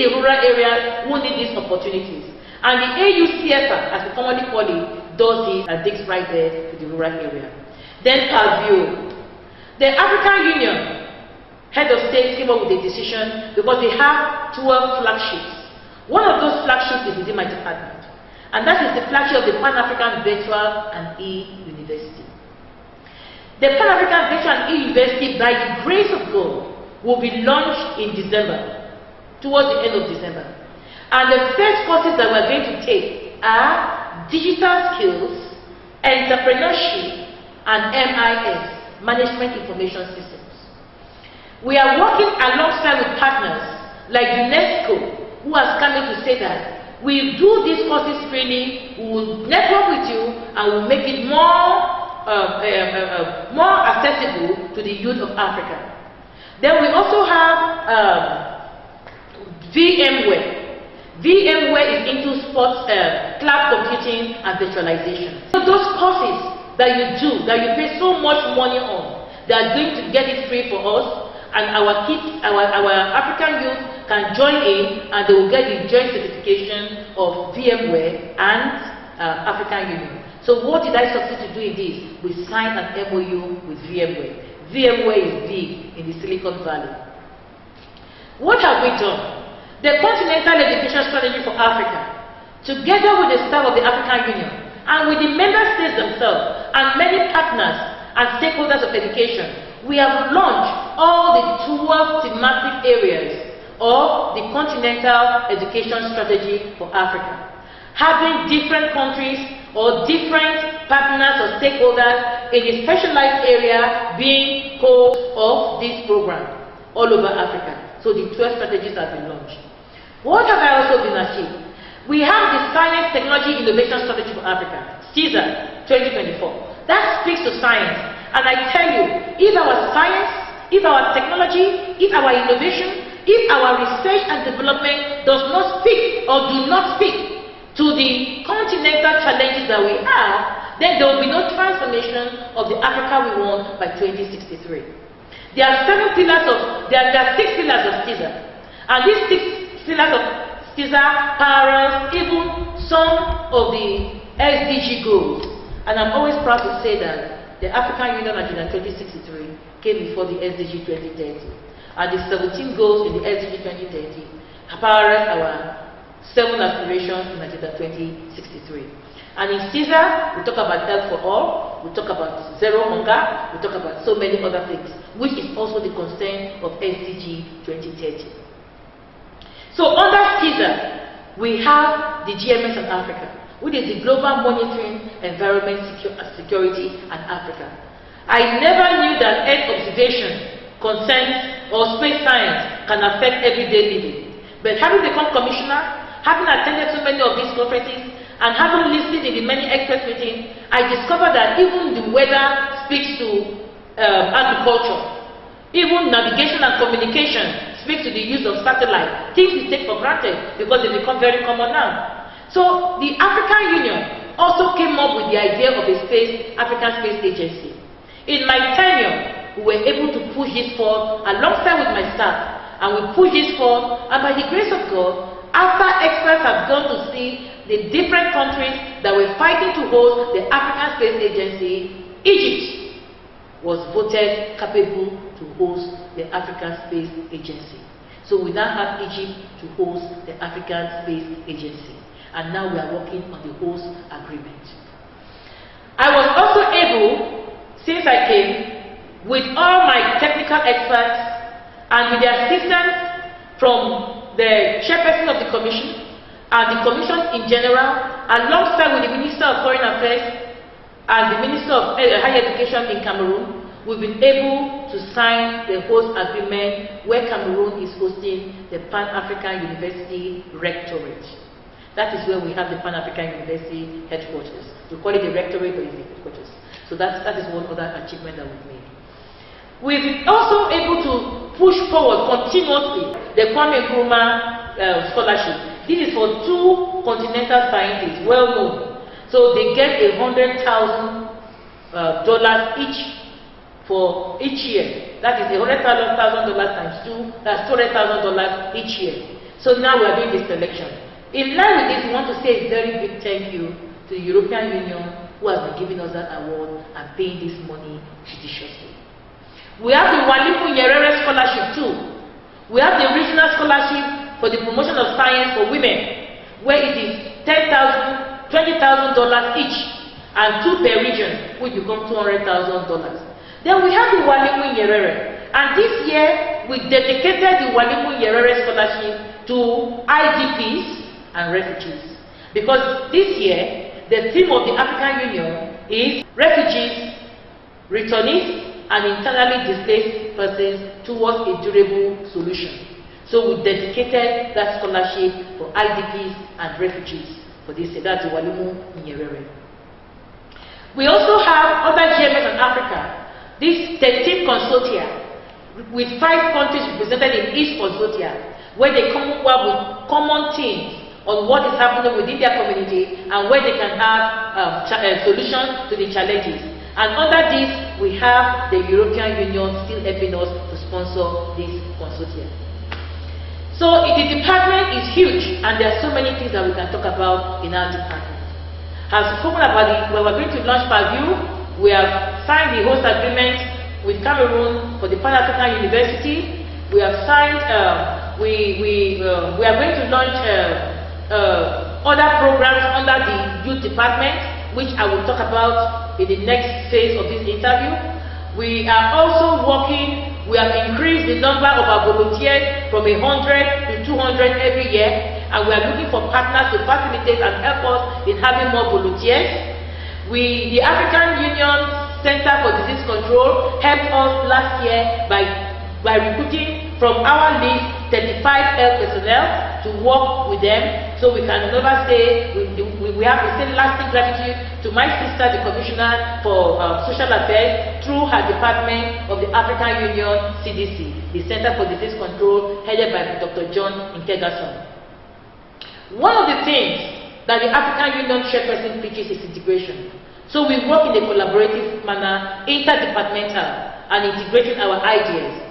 the rural area who need these opportunities. And the AUCFR, as we commonly call it, does this and digs right there to the rural area. Then Pavio. The African Union head of state came up with a decision because they have 12 flagships. One of those flagships is within my department, and that is the flagship of the Pan-African Virtual and E-University. The Pan-African Virtual and E-University, by the grace of God, will be launched in December, towards the end of December. And the first courses that we're going to take are digital skills, entrepreneurship, and MIS, Management Information Systems. We are working alongside with partners like UNESCO, who has come in to say that we do these courses freely, we will network with you, and we'll make it more accessible to the youth of Africa. Then we also have VMware. VMware is into sports, cloud computing and virtualization. So those courses that you do, that you pay so much money on, they are going to get it free for us, and our kids, our African youth can join in, and they will get the joint certification of VMware and African Union. So what did I succeed to do in this? We signed an MOU with VMware. VMware is big in the Silicon Valley. What have we done? The Continental Education Strategy for Africa, together with the staff of the African Union, and with the member states themselves, and many partners and stakeholders of education, we have launched all the 12 thematic areas of the Continental Education Strategy for Africa, having different countries or different partners or stakeholders in a specialized area being core of this program all over Africa. So the 12 strategies have been launched. What have I also been achieved? We have the Science, Technology, Innovation Strategy for Africa, CISA 2024. That speaks to science. And I tell you, if our science, if our technology, if our innovation, if our research and development does not speak or do not speak to the continental challenges that we have, then there will be no transformation of the Africa we want by 2063. There are 6 pillars of CISA. And these 6 pillars of CISA parallel even some of the SDG goals. And I'm always proud to say that the African Union Agenda 2063 came before the SDG 2030. And the 17 goals in the SDG 2030 parallel our 7 aspirations in Agenda 2063. And in CISA, we talk about health for all, we talk about zero hunger, we talk about so many other things, which is also the concern of SDG 2030. So under CISA, we have the GMS in Africa, which is the Global Monitoring Environment Security and Africa. I never knew that Earth observation, consent, or space science can affect everyday living. But having become commissioner, having attended so many of these conferences, and having listened in the many expert meetings, I discovered that even the weather speaks to agriculture. Even navigation and communication speaks to the use of satellite. Things we take for granted because they become very common now. So the African Union also came up with the idea of a African Space Agency. In my tenure, we were able to push this forward alongside with my staff, and we pushed this forward, and by the grace of God, after experts have gone to see the different countries that were fighting to host the African Space Agency, Egypt was voted capable to host the African Space Agency. So we now have Egypt to host the African Space Agency. And now we are working on the host agreement. I was also able, since I came, with all my technical experts and with the assistance from the chairperson of the commission and the commission in general, alongside with the Minister of Foreign Affairs and the Minister of Higher Education in Cameroon, we've been able to sign the host agreement where Cameroon is hosting the Pan-African University Rectorate. That is where we have the Pan-African University headquarters. We call it the rectorate, but it's the headquarters. So that is one other achievement that we've made. We've been also able to push forward continuously the Kwame Nkrumah scholarship. This is for 2 continental scientists, well known. So they get $100,000 each for each year. That is $100,000 times 2, that's $200,000 each year. So now we are doing this selection. In line with this, we want to say a very big thank you to the European Union who has been giving us that award and paying this money judiciously. We have the Walimu Nyerere Scholarship too. We have the regional scholarship for the promotion of science for women, where it is $10,000, $20,000 each, and 2 per region, which become $200,000. Then we have the Walimu Nyerere, and this year we dedicated the Walimu Nyerere Scholarship to IDPs and refugees, because this year the theme of the African Union is refugees, returnees, and internally displaced persons towards a durable solution. So we dedicated that scholarship for IDPs and refugees for this year. That's the Walimu Nyerere. We also have other GMS in Africa, this 13 consortia with 5 countries represented in each consortia, where they come up with common themes on what is happening within their community and where they can have solutions to the challenges. And under this, we have the European Union still helping us to sponsor this consortium. So the department is huge, and there are so many things that we can talk about in our department. As spoken about when we're going to launch Paview, we have signed the host agreement with Cameroon for the Pan-African University. We have signed, we are going to launch other programs under the youth department, which I will talk about in the next phase of this interview. We are also working, we have increased the number of our volunteers from 100 to 200 every year, and we are looking for partners to facilitate and help us in having more volunteers. The African Union Center for Disease Control helped us last year by recruiting from our list 35 health personnel to work with them, so we can never say we have to say lasting gratitude to my sister, the Commissioner for Social Affairs, through her department of the African Union CDC, the Center for Disease Control, headed by Dr. John Nkegason. One of the things that the African Union chairperson preaches is integration. So we work in a collaborative manner, interdepartmental, and integrating our ideas.